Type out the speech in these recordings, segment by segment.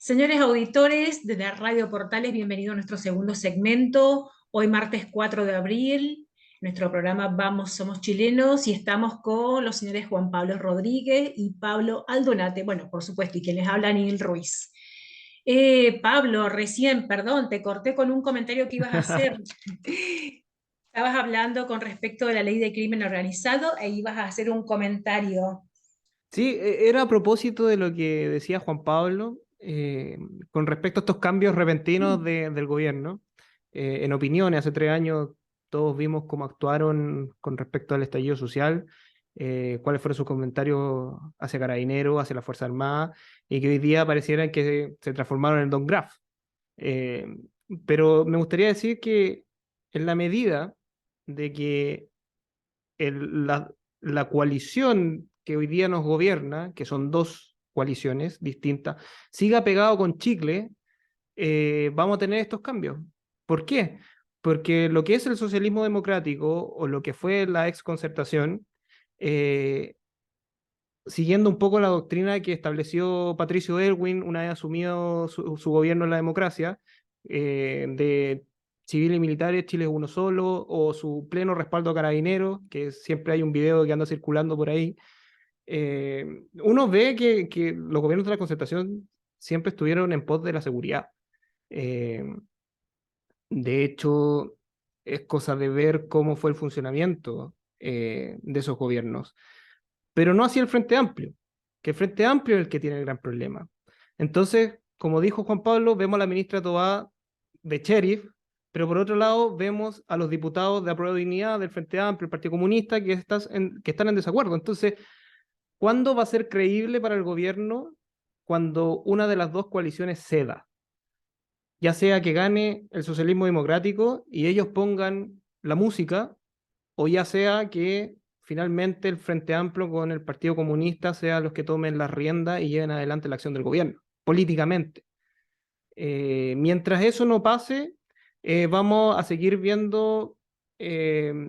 Señores auditores de la Radio Portales, bienvenido a nuestro segundo segmento. Hoy martes 4 de abril, nuestro programa Vamos, Somos Chilenos y estamos con los señores Juan Pablo Rodríguez y Pablo Aldunate. Bueno, por supuesto, y quien les habla, Nil Ruiz. Pablo, recién, perdón, te corté con un comentario que ibas a hacer. Estabas hablando con respecto de la ley de crimen organizado e ibas a hacer un comentario. Sí, era a propósito de lo que decía Juan Pablo con respecto a estos cambios repentinos del gobierno. En opiniones, hace 3 años todos vimos cómo actuaron con respecto al estallido social, cuáles fueron sus comentarios hacia Carabineros, hacia la Fuerza Armada, y que hoy día parecieran que se transformaron en Don Graff. Eh, pero me gustaría decir que en la medida de que la coalición que hoy día nos gobierna, que son dos coaliciones distintas, siga pegado con chicle, vamos a tener estos cambios. ¿Por qué? Porque lo que es el socialismo democrático o lo que fue la exconcertación, eh, siguiendo un poco la doctrina que estableció Patricio Elwin una vez asumido su gobierno en la democracia, de civiles y militares, Chile es uno solo, o su pleno respaldo a Carabineros, que siempre hay un video que anda circulando por ahí. Uno ve que los gobiernos de la concertación siempre estuvieron en pos de la seguridad. Eh, de hecho, es cosa de ver cómo fue el funcionamiento de esos gobiernos, pero no así el Frente Amplio, que el Frente Amplio es el que tiene el gran problema. Entonces, como dijo Juan Pablo, vemos a la ministra Tobá de sheriff, pero por otro lado vemos a los diputados de Apruebo Dignidad del Frente Amplio, el Partido Comunista, que están en desacuerdo. Entonces, ¿cuándo va a ser creíble para el gobierno cuando una de las dos coaliciones ceda? Ya sea que gane el socialismo democrático y ellos pongan la música, o ya sea que finalmente el Frente Amplio con el Partido Comunista sean los que tomen la rienda y lleven adelante la acción del gobierno, políticamente. Mientras eso no pase, vamos a seguir viendo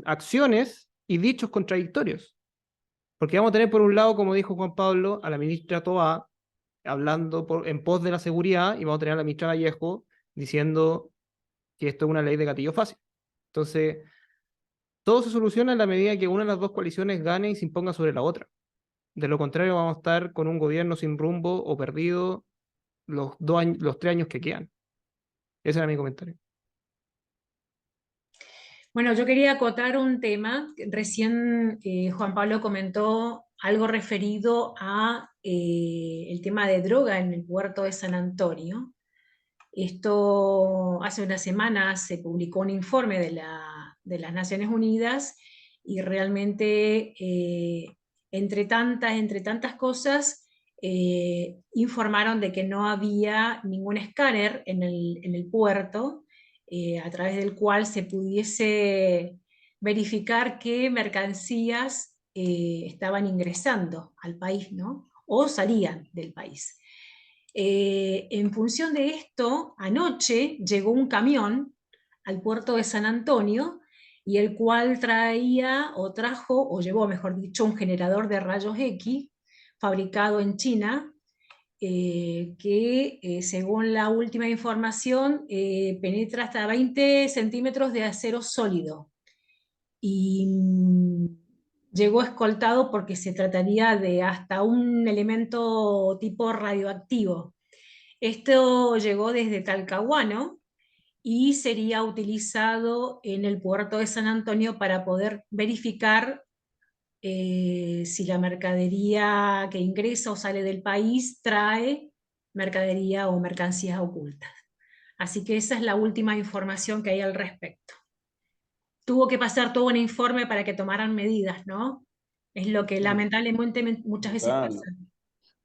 acciones y dichos contradictorios. Porque vamos a tener por un lado, como dijo Juan Pablo, a la ministra Toá hablando en pos de la seguridad, y vamos a tener a la ministra Vallejo diciendo que esto es una ley de gatillo fácil. Entonces, todo se soluciona en la medida que una de las dos coaliciones gane y se imponga sobre la otra. De lo contrario, vamos a estar con un gobierno sin rumbo o perdido los 3 años que quedan. Ese era mi comentario. Bueno, yo quería acotar un tema. Recién Juan Pablo comentó algo referido a el tema de droga en el puerto de San Antonio. Esto hace unas semanas se publicó un informe de las Naciones Unidas y realmente entre tantas cosas informaron de que no había ningún escáner en el puerto a través del cual se pudiese verificar qué mercancías estaban ingresando al país, ¿no? O salían del país. En función de esto, anoche llegó un camión al puerto de San Antonio y el cual traía o trajo, o llevó, mejor dicho, un generador de rayos X fabricado en China, que según la última información penetra hasta 20 centímetros de acero sólido. Y llegó escoltado porque se trataría de hasta un elemento tipo radioactivo. Esto llegó desde Talcahuano y sería utilizado en el puerto de San Antonio para poder verificar si la mercadería que ingresa o sale del país trae mercadería o mercancías ocultas. Así que esa es la última información que hay al respecto. Tuvo que pasar todo un informe para que tomaran medidas, ¿no? Es lo que lamentablemente muchas veces Claro. pasa.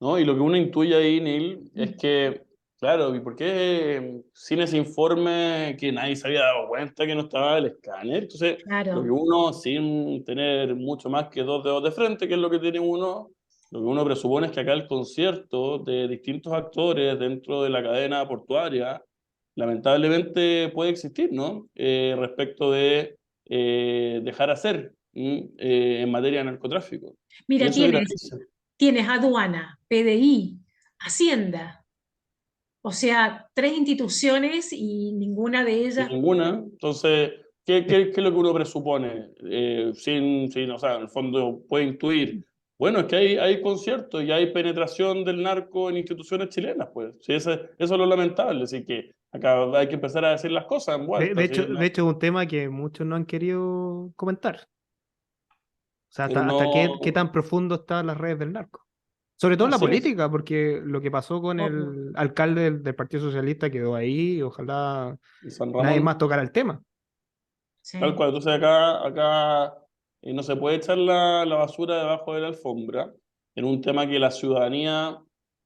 ¿No? Y lo que uno intuye ahí, Neil, es que, claro, ¿y por qué sin ese informe que nadie se había dado cuenta que no estaba el escáner? Entonces, lo que Claro. uno, sin tener mucho más que dos dedos de frente, que es lo que tiene uno, lo que uno presupone es que acá el concierto de distintos actores dentro de la cadena portuaria, lamentablemente puede existir, ¿no? Respecto de dejar hacer en materia de narcotráfico. Y Mira, eso es tienes gravísimo. Tienes aduana, PDI, Hacienda. O sea, 3 instituciones y ninguna de ellas. Ninguna. Entonces, ¿qué es lo que uno presupone? O sea, en el fondo puede intuir. Bueno, es que hay conciertos y hay penetración del narco en instituciones chilenas, pues. Sí, eso es lo lamentable. Así que acá hay que empezar a decir las cosas en vuelta. ¿Sí? De hecho, es un tema que muchos no han querido comentar. O sea, Uno hasta qué no, tan profundo están las redes del narco. Sobre todo en la así es. política, porque lo que pasó con Obvio. el alcalde del Partido Socialista quedó ahí y ojalá En San nadie más Ramón. tocara el tema. Tal Sí, cual, entonces acá no se puede echar la basura debajo de la alfombra en un tema que la ciudadanía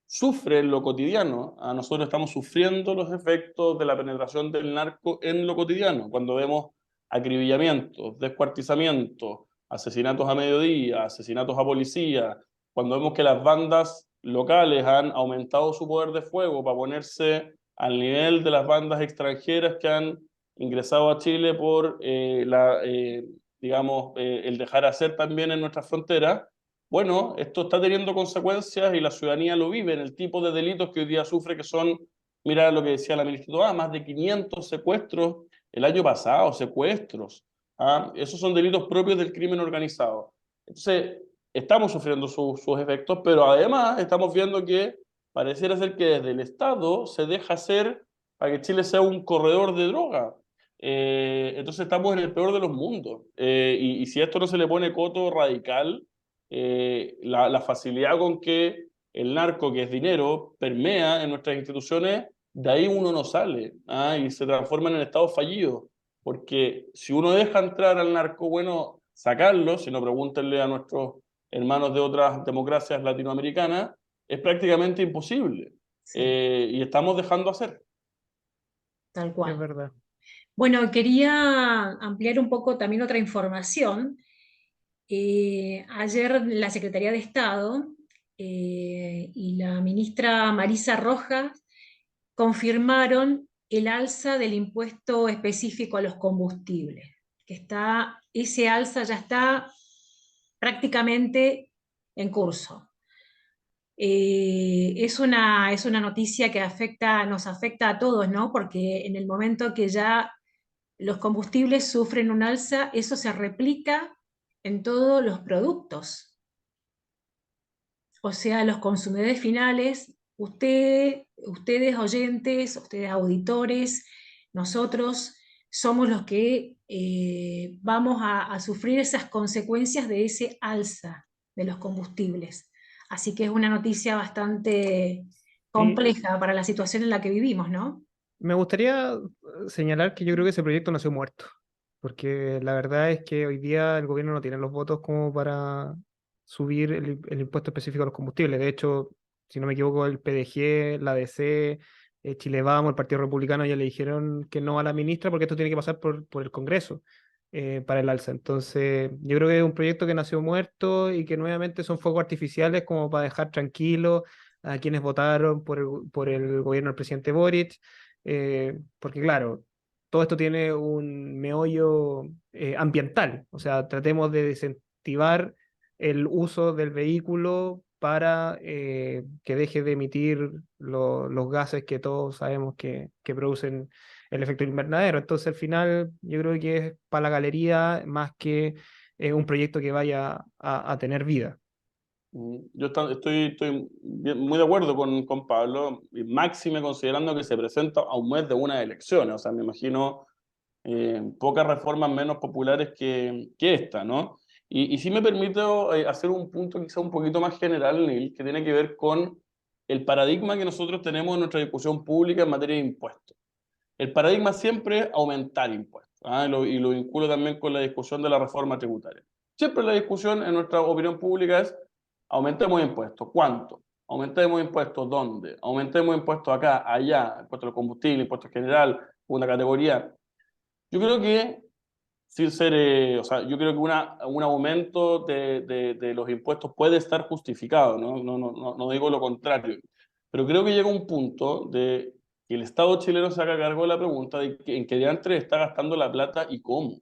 sufre en lo cotidiano. A nosotros estamos sufriendo los efectos de la penetración del narco en lo cotidiano, cuando vemos acribillamientos, descuartizamientos, asesinatos a mediodía, asesinatos a policía, cuando vemos que las bandas locales han aumentado su poder de fuego para ponerse al nivel de las bandas extranjeras que han ingresado a Chile por digamos, el dejar hacer también en nuestras fronteras. Bueno, esto está teniendo consecuencias y la ciudadanía lo vive en el tipo de delitos que hoy día sufre, que son, mira lo que decía la ministra, más de 500 secuestros el año pasado, secuestros. Esos son delitos propios del crimen organizado. Entonces, estamos sufriendo sus efectos, pero además estamos viendo que pareciera ser que desde el Estado se deja hacer para que Chile sea un corredor de droga. Entonces estamos en el peor de los mundos. Y si a esto no se le pone coto radical, la facilidad con que el narco, que es dinero, permea en nuestras instituciones, de ahí uno no sale, y se transforma en el estado fallido. Porque si uno deja entrar al narco, bueno, sacarlo, si no pregúntenle a nuestros hermanos de otras democracias latinoamericanas, es prácticamente imposible. sí, Y estamos dejando hacer. tal Es cual. verdad. Bueno, quería ampliar un poco también otra información. Ayer la Secretaría de Estado y la ministra Marisa Rojas confirmaron el alza del impuesto específico a los combustibles, ese alza ya está prácticamente en curso. Es una noticia que nos afecta a todos, ¿no? Porque en el momento que ya los combustibles sufren un alza, eso se replica en todos los productos. O sea, los consumidores finales, ustedes oyentes, ustedes auditores, nosotros somos los que vamos a sufrir esas consecuencias de ese alza de los combustibles. Así que es una noticia bastante Y compleja para la situación en la que vivimos, ¿no? me gustaría señalar que yo creo que ese proyecto nació muerto, porque la verdad es que hoy día el gobierno no tiene los votos como para subir el impuesto específico a los combustibles. De hecho, si no me equivoco, el PDG, la DC, Chile Vamos, el Partido Republicano ya le dijeron que no a la ministra porque esto tiene que pasar por el Congreso para el alza. Entonces, yo creo que es un proyecto que nació muerto y que nuevamente son fuegos artificiales como para dejar tranquilos a quienes votaron por el gobierno del presidente Boric, porque claro, todo esto tiene un meollo ambiental, o sea, tratemos de desincentivar el uso del vehículo para que deje de emitir los gases que todos sabemos que producen el efecto invernadero. Entonces, al final, yo creo que es para la galería más que un proyecto que vaya a tener vida. Yo estoy muy de acuerdo con Pablo, y máxime considerando que se presenta a un mes de unas elecciones. O sea, me imagino pocas reformas menos populares que esta, ¿no? Y sí me permito hacer un punto quizá un poquito más general, Neil, que tiene que ver con el paradigma que nosotros tenemos en nuestra discusión pública en materia de impuestos. El paradigma siempre es aumentar impuestos, y lo vinculo también con la discusión de la reforma tributaria. Siempre la discusión en nuestra opinión pública es aumentemos impuestos. ¿Cuánto? Aumentemos impuestos. ¿Dónde? Aumentemos impuestos acá, allá, impuestos al combustible, impuestos general, una categoría. Yo creo que, sin ser, o sea, yo creo que un aumento de los impuestos puede estar justificado, ¿no? No digo lo contrario, pero creo que llega un punto de que el Estado chileno se haga cargo de la pregunta de en qué diantres está gastando la plata y cómo.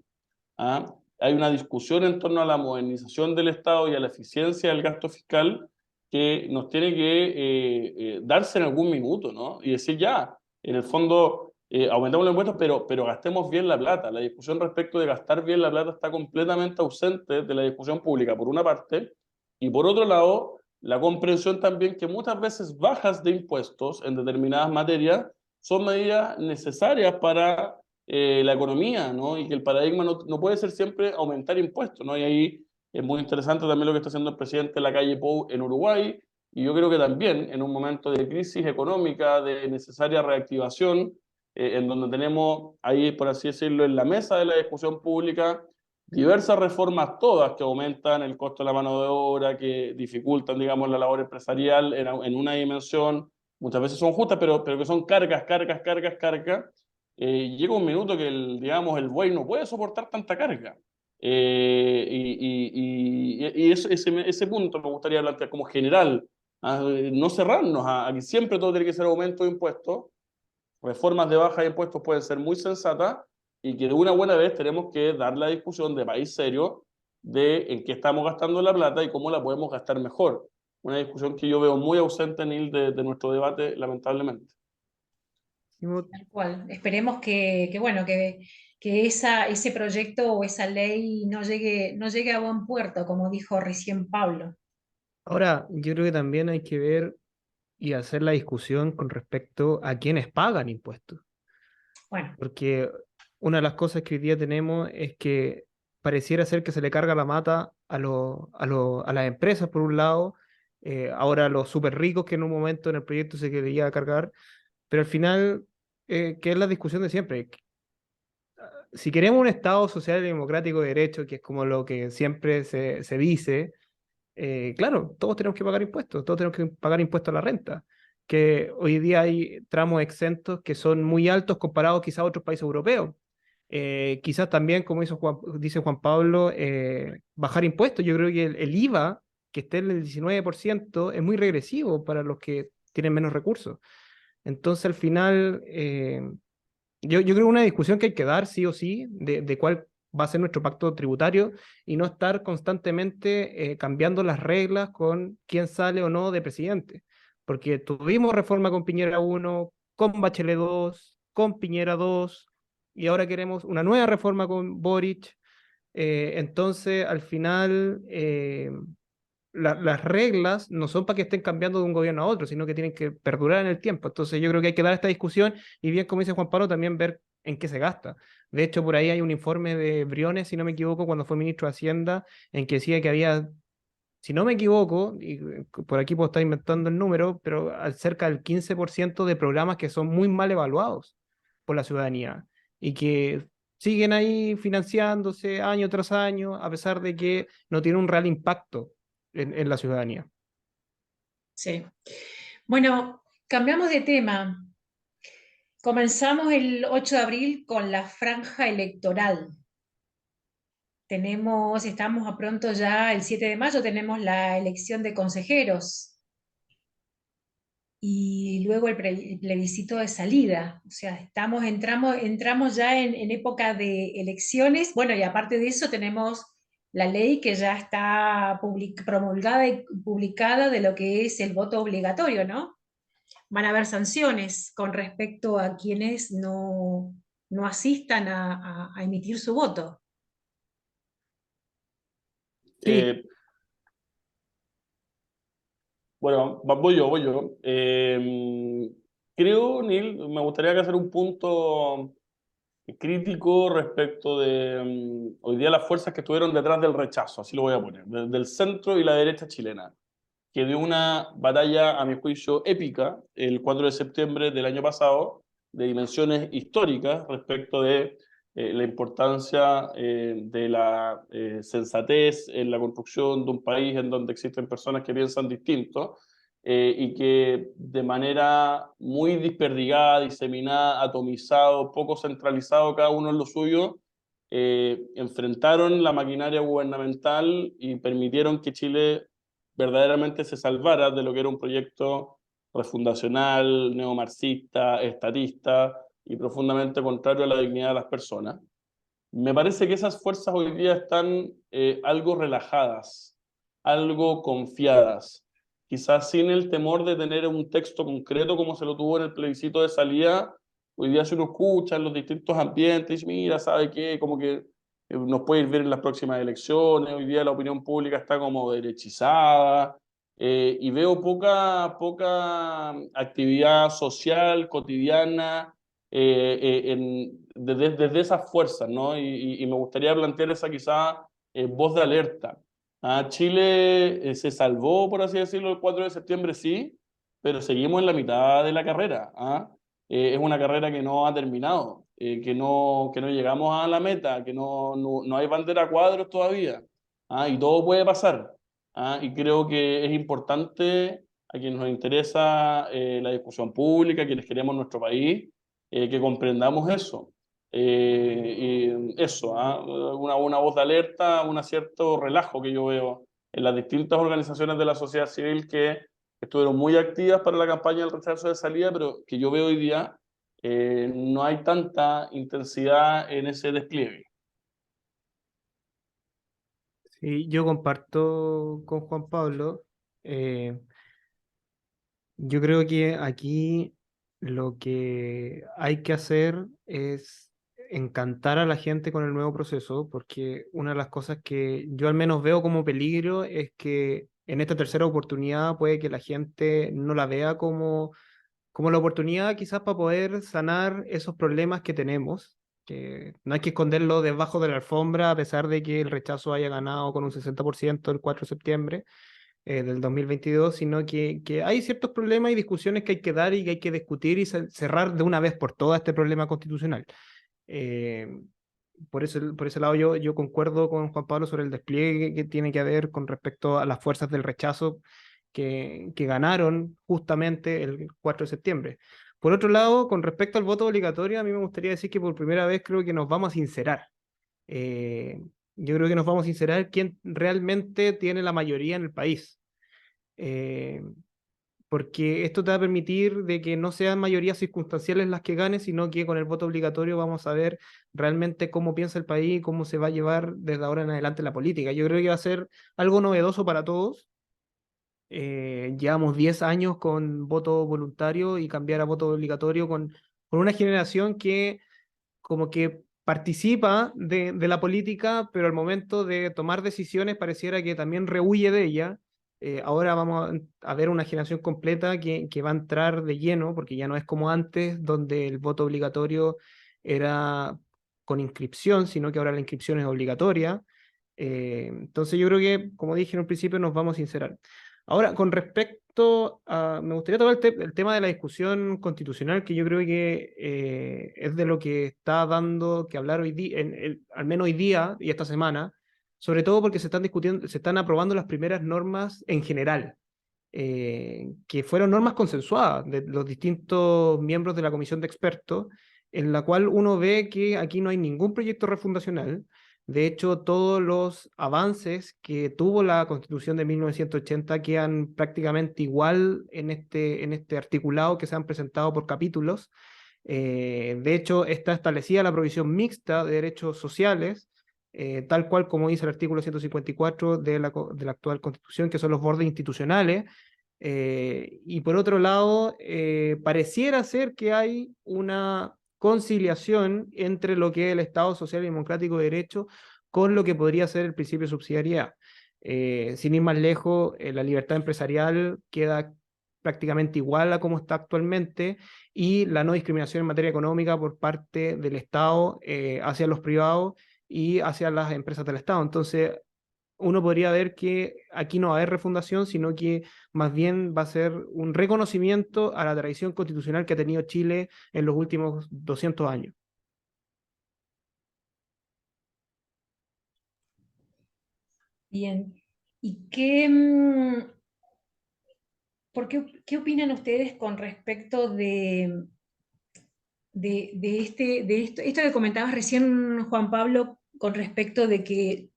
Hay una discusión en torno a la modernización del Estado y a la eficiencia del gasto fiscal que nos tiene que darse en algún minuto, ¿no? Y decir ya, en el fondo, aumentamos los impuestos, pero gastemos bien la plata. La discusión respecto de gastar bien la plata está completamente ausente de la discusión pública, por una parte, y por otro lado, la comprensión también que muchas veces bajas de impuestos en determinadas materias son medidas necesarias para la economía, ¿no? Y que el paradigma no puede ser siempre aumentar impuestos, ¿no? Y ahí es muy interesante también lo que está haciendo el presidente Lacalle Pou en Uruguay, y yo creo que también en un momento de crisis económica, de necesaria reactivación, en donde tenemos ahí, por así decirlo, en la mesa de la discusión pública, diversas reformas todas que aumentan el costo de la mano de obra, que dificultan, digamos, la labor empresarial en una dimensión, muchas veces son justas, pero que son cargas. Llega un minuto que, digamos, el buey no puede soportar tanta carga. Ese punto me gustaría plantear como general, no cerrarnos a que siempre todo tiene que ser aumento de impuestos. Reformas de baja de impuestos pueden ser muy sensatas, y que de una buena vez tenemos que dar la discusión de país serio de en qué estamos gastando la plata y cómo la podemos gastar mejor. Una discusión que yo veo muy ausente, Neil, de nuestro debate, lamentablemente. Tal cual. Esperemos bueno, que ese proyecto o esa ley no llegue a buen puerto, como dijo recién Pablo. Ahora, yo creo que también hay que ver y hacer la discusión con respecto a quienes pagan impuestos. Bueno, Porque una de las cosas que hoy día tenemos es que pareciera ser que se le carga la mata a las empresas, por un lado, ahora a los súper ricos que en un momento en el proyecto se quería cargar, pero al final, que es la discusión de siempre. Si queremos un Estado social y democrático de derecho, que es como lo que siempre se dice, claro, todos tenemos que pagar impuestos, todos tenemos que pagar impuestos a la renta, que hoy día hay tramos exentos que son muy altos comparados quizás a otros países europeos. Quizás también, como dice Juan Pablo, bajar impuestos. Yo creo que el IVA, que esté en el 19%, es muy regresivo para los que tienen menos recursos. Entonces, al final, yo creo que una discusión que hay que dar sí o sí de cuál va a ser nuestro pacto tributario, y no estar constantemente cambiando las reglas con quién sale o no de presidente. Porque tuvimos reforma con Piñera 1, con Bachelet 2, con Piñera 2, y ahora queremos una nueva reforma con Boric. Entonces, al final, las reglas no son para que estén cambiando de un gobierno a otro, sino que tienen que perdurar en el tiempo. Entonces yo creo que hay que dar esta discusión, y bien como dice Juan Pablo, también ver en qué se gasta. De hecho, por ahí hay un informe de Briones, si no me equivoco, cuando fue ministro de Hacienda, en que decía que había, si no me equivoco, y por aquí puedo estar inventando el número, pero cerca del 15% de programas que son muy mal evaluados por la ciudadanía, y que siguen ahí financiándose año tras año, a pesar de que no tiene un real impacto en la ciudadanía. sí. Bueno, cambiamos de tema. Comenzamos el 8 de abril con la franja electoral. Estamos a pronto ya, el 7 de mayo tenemos la elección de consejeros y luego el plebiscito de salida. O sea, entramos ya en época de elecciones. Bueno, y aparte de eso tenemos la ley que ya está promulgada y publicada de lo que es el voto obligatorio, ¿no? Van a haber sanciones con respecto a quienes no asistan a emitir su voto. Sí, Eh, bueno, voy yo. Creo, Neil, me gustaría hacer un punto crítico respecto de hoy día las fuerzas que estuvieron detrás del rechazo, así lo voy a poner, del centro y la derecha chilena, que dio una batalla, a mi juicio, épica el 4 de septiembre del año pasado, de dimensiones históricas respecto de la importancia de la sensatez en la construcción de un país en donde existen personas que piensan distinto, y que de manera muy desperdigada, diseminada, atomizado, poco centralizado cada uno en lo suyo, enfrentaron la maquinaria gubernamental y permitieron que Chile verdaderamente se salvara de lo que era un proyecto refundacional, neomarxista, estatista y profundamente contrario a la dignidad de las personas. Me parece que esas fuerzas hoy día están algo relajadas, algo confiadas. quizás sin el temor de tener un texto concreto como se lo tuvo en el plebiscito de salida. Hoy día si uno escucha en los distintos ambientes, dice, mira, ¿sabe qué? Como que nos puede ir bien en las próximas elecciones, hoy día la opinión pública está como derechizada, y veo poca actividad social, cotidiana, desde esas fuerzas, ¿no? Y me gustaría plantear esa quizá voz de alerta. Chile se salvó, por así decirlo, el 4 de septiembre, sí, pero seguimos en la mitad de la carrera. Es una carrera que no ha terminado, que no llegamos a la meta, que no hay bandera a cuadros todavía. Y todo puede pasar. Y creo que es importante a quienes nos interesa la discusión pública, a quienes queremos nuestro país, que comprendamos eso. Y eso, una voz de alerta, un cierto relajo que yo veo en las distintas organizaciones de la sociedad civil que estuvieron muy activas para la campaña del rechazo de salida, pero que yo veo hoy día no hay tanta intensidad en ese despliegue. Sí, yo comparto con Juan Pablo. Yo creo que aquí lo que hay que hacer es encantar a la gente con el nuevo proceso, porque una de las cosas que yo al menos veo como peligro es que en esta tercera oportunidad puede que la gente no la vea como la oportunidad quizás para poder sanar esos problemas que tenemos, que no hay que esconderlo debajo de la alfombra a pesar de que el rechazo haya ganado con un 60% el 4 de septiembre del 2022, sino que hay ciertos problemas y discusiones que hay que dar y que hay que discutir y cerrar de una vez por todas este problema constitucional. Eh, por ese lado yo concuerdo con Juan Pablo sobre el despliegue que tiene que haber con respecto a las fuerzas del rechazo que ganaron justamente el 4 de septiembre. Por otro lado, con respecto al voto obligatorio, a mí me gustaría decir que por primera vez creo que nos vamos a sincerar. Eh, yo creo que nos vamos a sincerar quién realmente tiene la mayoría en el país. Eh, Porque esto te va a permitir de que no sean mayorías circunstanciales las que ganen, sino que con el voto obligatorio vamos a ver realmente cómo piensa el país, cómo se va a llevar desde ahora en adelante la política. Yo creo que va a ser algo novedoso para todos. Llevamos 10 años con voto voluntario y cambiar a voto obligatorio con una generación que como que participa de la política, pero al momento de tomar decisiones pareciera que también rehuye de ella. Ahora vamos a ver una generación completa que va a entrar de lleno, porque ya no es como antes, donde el voto obligatorio era con inscripción, sino que ahora la inscripción es obligatoria. Entonces yo creo que, como dije en un principio, nos vamos a sincerar. Ahora, con respecto a, me gustaría tocar el tema de la discusión constitucional, que yo creo que es de lo que está dando que hablar hoy día, al menos hoy día y esta semana, sobre todo porque se están discutiendo, se están aprobando las primeras normas en general, que fueron normas consensuadas de los distintos miembros de la comisión de expertos, en la cual uno ve que aquí no hay ningún proyecto refundacional. De hecho, todos los avances que tuvo la Constitución de 1980 quedan prácticamente igual en este articulado que se han presentado por capítulos. De hecho, está establecida la provisión mixta de derechos sociales, tal cual como dice el artículo 154 de la actual Constitución, que son los bordes institucionales. Y por otro lado, pareciera ser que hay una conciliación entre lo que es el Estado social y democrático de derecho con lo que podría ser el principio de subsidiariedad. Sin ir más lejos, la libertad empresarial queda prácticamente igual a como está actualmente y la no discriminación en materia económica por parte del Estado hacia los privados y hacia las empresas del Estado. Entonces, uno podría ver que aquí no va a haber refundación, sino que más bien va a ser un reconocimiento a la tradición constitucional que ha tenido Chile en los últimos 200 años. Bien. ¿Y qué opinan ustedes con respecto esto que comentabas recién, Juan Pablo, con respecto de que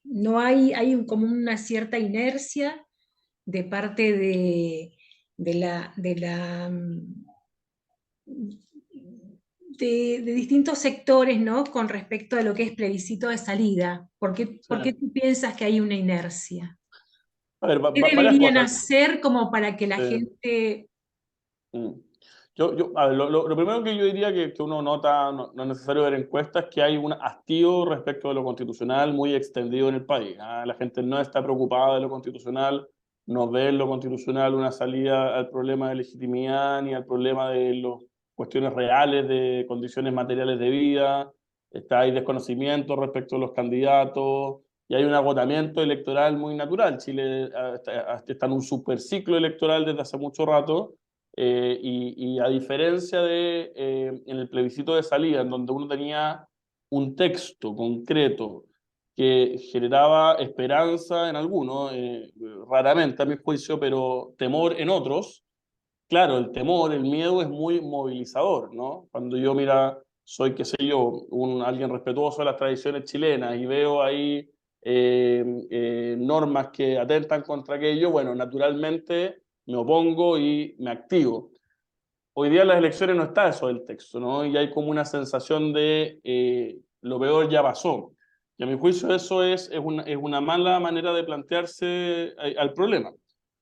no como una cierta inercia de parte de distintos sectores, ¿no? Con respecto a lo que es plebiscito de salida? ¿Por qué tú piensas que hay una inercia? A ver, ¿Qué varias deberían cosas. hacer como para que la Eh, gente... mm. A ver, lo primero que yo diría que uno nota, no es necesario ver encuestas, que hay un hastío respecto de lo constitucional muy extendido en el país. ¿Ah? La gente no está preocupada de lo constitucional, no ve en lo constitucional una salida al problema de legitimidad ni al problema de las cuestiones reales de condiciones materiales de vida. Hay desconocimiento respecto a los candidatos y hay un agotamiento electoral muy natural. Chile está en un superciclo electoral desde hace mucho rato. Y a diferencia de en el plebiscito de salida, en donde uno tenía un texto concreto que generaba esperanza en algunos, raramente a mi juicio, pero temor en otros, claro, el temor, el miedo es muy movilizador, ¿no? Cuando yo, mira, soy, qué sé yo, alguien respetuoso de las tradiciones chilenas y veo ahí normas que atentan contra aquello, bueno, naturalmente me opongo y me activo. Hoy día en las elecciones no está eso del texto, ¿no? Y hay como una sensación de lo peor ya pasó. Y a mi juicio eso es una mala manera de plantearse al problema.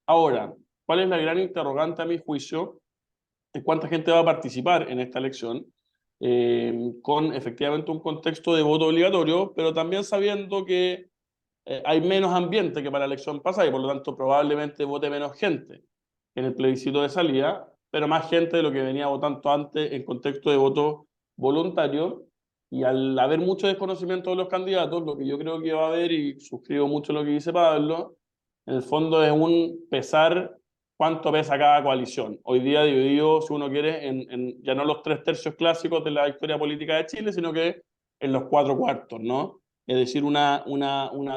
Ahora, ¿cuál es la gran interrogante a mi juicio? Es cuánta gente va a participar en esta elección, con efectivamente un contexto de voto obligatorio, pero también sabiendo que hay menos ambiente que para la elección pasada y por lo tanto probablemente vote menos gente en el plebiscito de salida, pero más gente de lo que venía votando antes en contexto de voto voluntario. Y al haber mucho desconocimiento de los candidatos, lo que yo creo que va a haber, y suscribo mucho lo que dice Pablo, en el fondo es un pesar cuánto pesa cada coalición. Hoy día dividido, si uno quiere, ya no los 3/3 clásicos de la historia política de Chile, sino que en los 4/4, ¿no? Es decir, una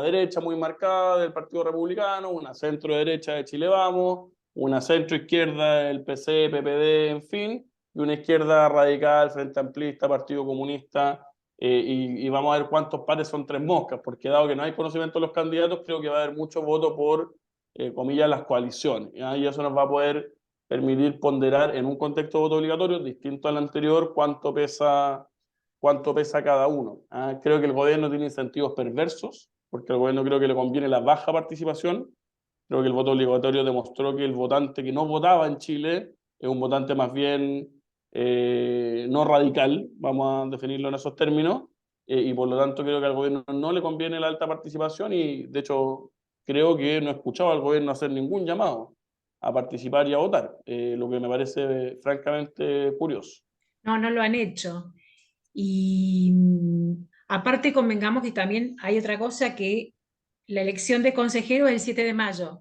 derecha muy marcada del Partido Republicano, una centro derecha de Chile Vamos, una centro izquierda del PC, PPD, en fin, y una izquierda radical, Frente Amplista, Partido Comunista, y vamos a ver cuántos pares son tres moscas, porque dado que no hay conocimiento de los candidatos, creo que va a haber mucho voto por, comillas, las coaliciones, ¿ya? Y eso nos va a poder permitir ponderar en un contexto de voto obligatorio distinto al anterior cuánto pesa cada uno. ¿Ah? Creo que el gobierno tiene incentivos perversos, porque al gobierno creo que le conviene la baja participación. Creo que el voto obligatorio demostró que el votante que no votaba en Chile es un votante más bien no radical, vamos a definirlo en esos términos, y por lo tanto creo que al gobierno no le conviene la alta participación y de hecho creo que no he escuchado al gobierno hacer ningún llamado a participar y a votar, lo que me parece francamente curioso. No, no lo han hecho. Y aparte convengamos que también hay otra cosa, que la elección de consejeros es el 7 de mayo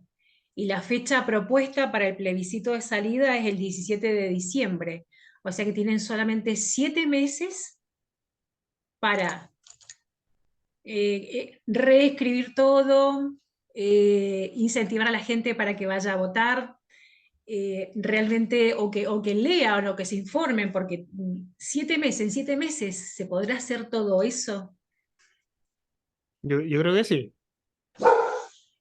y la fecha propuesta para el plebiscito de salida es el 17 de diciembre. O sea que tienen solamente 7 meses para reescribir todo, incentivar a la gente para que vaya a votar, realmente o que lean o que se informen, porque 7 meses, en 7 meses se podrá hacer todo eso. Yo creo que sí.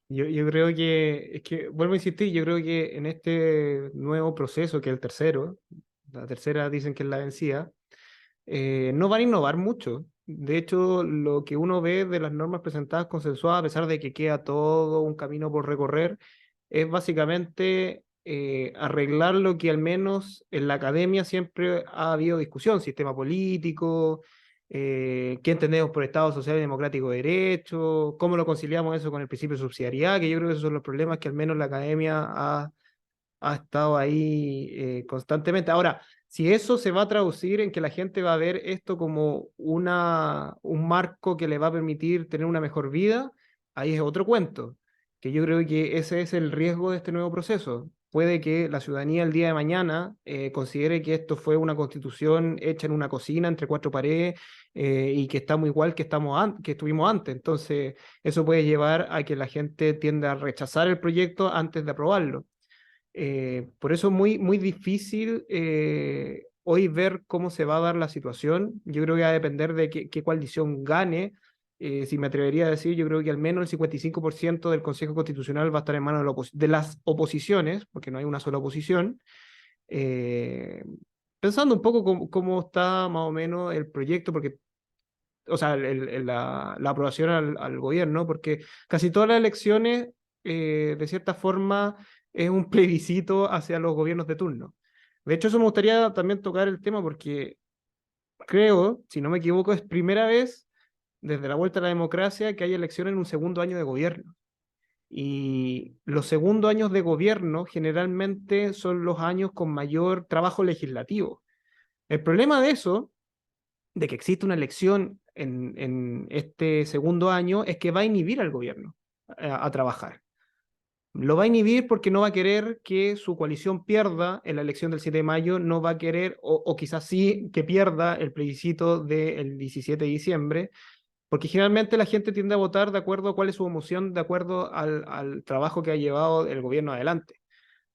Yo creo que, es que, vuelvo a insistir, yo creo que en este nuevo proceso, que es el tercero, la tercera dicen que es la vencida, no van a innovar mucho. De hecho, lo que uno ve de las normas presentadas consensuadas, a pesar de que queda todo un camino por recorrer, es básicamente arreglar lo que al menos en la academia siempre ha habido discusión: sistema político, qué entendemos por Estado social y democrático de derecho, cómo lo conciliamos eso con el principio de subsidiariedad, que yo creo que esos son los problemas que al menos la academia ha estado ahí constantemente. Ahora, si eso se va a traducir en que la gente va a ver esto como un marco que le va a permitir tener una mejor vida, ahí es otro cuento, que yo creo que ese es el riesgo de este nuevo proceso. Puede que la ciudadanía el día de mañana considere que esto fue una constitución hecha en una cocina entre cuatro paredes, y que estamos igual que estuvimos antes. Entonces, eso puede llevar a que la gente tienda a rechazar el proyecto antes de aprobarlo. Por eso es muy difícil hoy ver cómo se va a dar la situación. Yo creo que va a depender de qué coalición gane. Si me atrevería a decir, yo creo que al menos el 55% del Consejo Constitucional va a estar en manos de las oposiciones, porque no hay una sola oposición. Eh, Pensando un poco cómo está más o menos el proyecto, porque, o sea, la aprobación al gobierno, porque casi todas las elecciones de cierta forma, es un plebiscito hacia los gobiernos de turno. De hecho, eso me gustaría también tocar el tema porque creo, si no me equivoco, es primera vez desde la vuelta a la democracia que hay elecciones en un segundo año de gobierno. Y los segundos años de gobierno generalmente son los años con mayor trabajo legislativo. El problema de eso, de que existe una elección en este segundo año, es que va a inhibir al gobierno a trabajar. Lo va a inhibir porque no va a querer que su coalición pierda en la elección del 7 de mayo, no va a querer, o quizás sí, que pierda el plebiscito del 17 de diciembre, porque generalmente la gente tiende a votar de acuerdo a cuál es su emoción, de acuerdo al trabajo que ha llevado el gobierno adelante.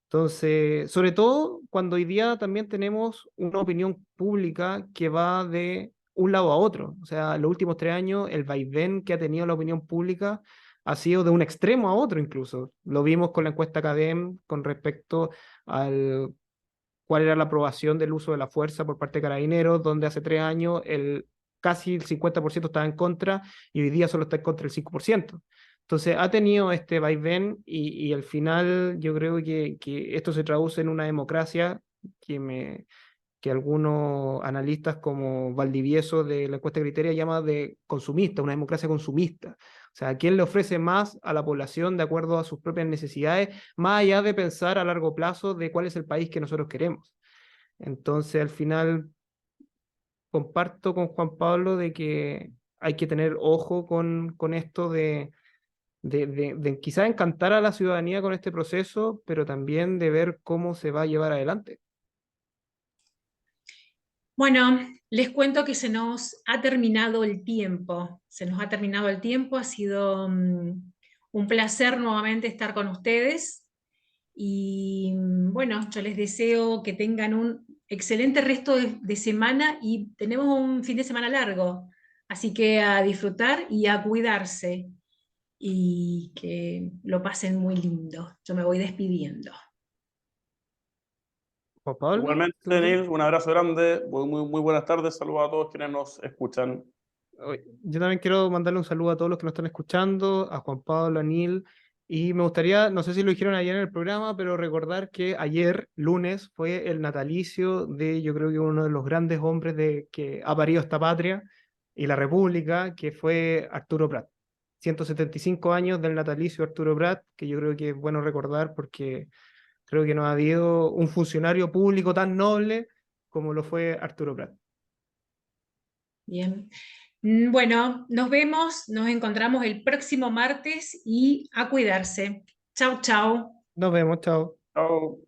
Entonces, sobre todo cuando hoy día también tenemos una opinión pública que va de un lado a otro. O sea, en los últimos 3 años el vaivén que ha tenido la opinión pública ha sido de un extremo a otro incluso. Lo vimos con la encuesta CADEM con respecto al cuál era la aprobación del uso de la fuerza por parte de Carabineros, donde hace 3 años casi el 50% estaba en contra y hoy día solo está en contra el 5%. Entonces ha tenido este vaivén y al final yo creo que esto se traduce en una democracia que algunos analistas como Valdivieso de la encuesta Criteria llama de consumista, una democracia consumista. O sea, ¿quién le ofrece más a la población de acuerdo a sus propias necesidades, más allá de pensar a largo plazo de cuál es el país que nosotros queremos? Entonces, al final, comparto con Juan Pablo de que hay que tener ojo con esto de quizás encantar a la ciudadanía con este proceso, pero también de ver cómo se va a llevar adelante. Bueno, les cuento que se nos ha terminado el tiempo. Se nos ha terminado el tiempo. Ha sido un placer nuevamente estar con ustedes. Y bueno, yo les deseo que tengan un excelente resto de semana y tenemos un fin de semana largo. Así que a disfrutar y a cuidarse y que lo pasen muy lindo. Yo me voy despidiendo. Juan Pablo, Igualmente, ¿tú qué? Neil, un abrazo grande, muy buenas tardes, saludos a todos quienes nos escuchan. Yo también quiero mandarle un saludo a todos los que nos están escuchando, a Juan Pablo, a Neil, y me gustaría, no sé si lo dijeron ayer en el programa, pero recordar que ayer, lunes, fue el natalicio de, yo creo que uno de los grandes hombres que ha parido esta patria y la República, que fue Arturo Prat. 175 años del natalicio de Arturo Prat, que yo creo que es bueno recordar porque creo que no ha habido un funcionario público tan noble como lo fue Arturo Prat. Bien. Bueno, nos vemos, nos encontramos el próximo martes y a cuidarse. Chau, chau. Nos vemos, chao. Chao.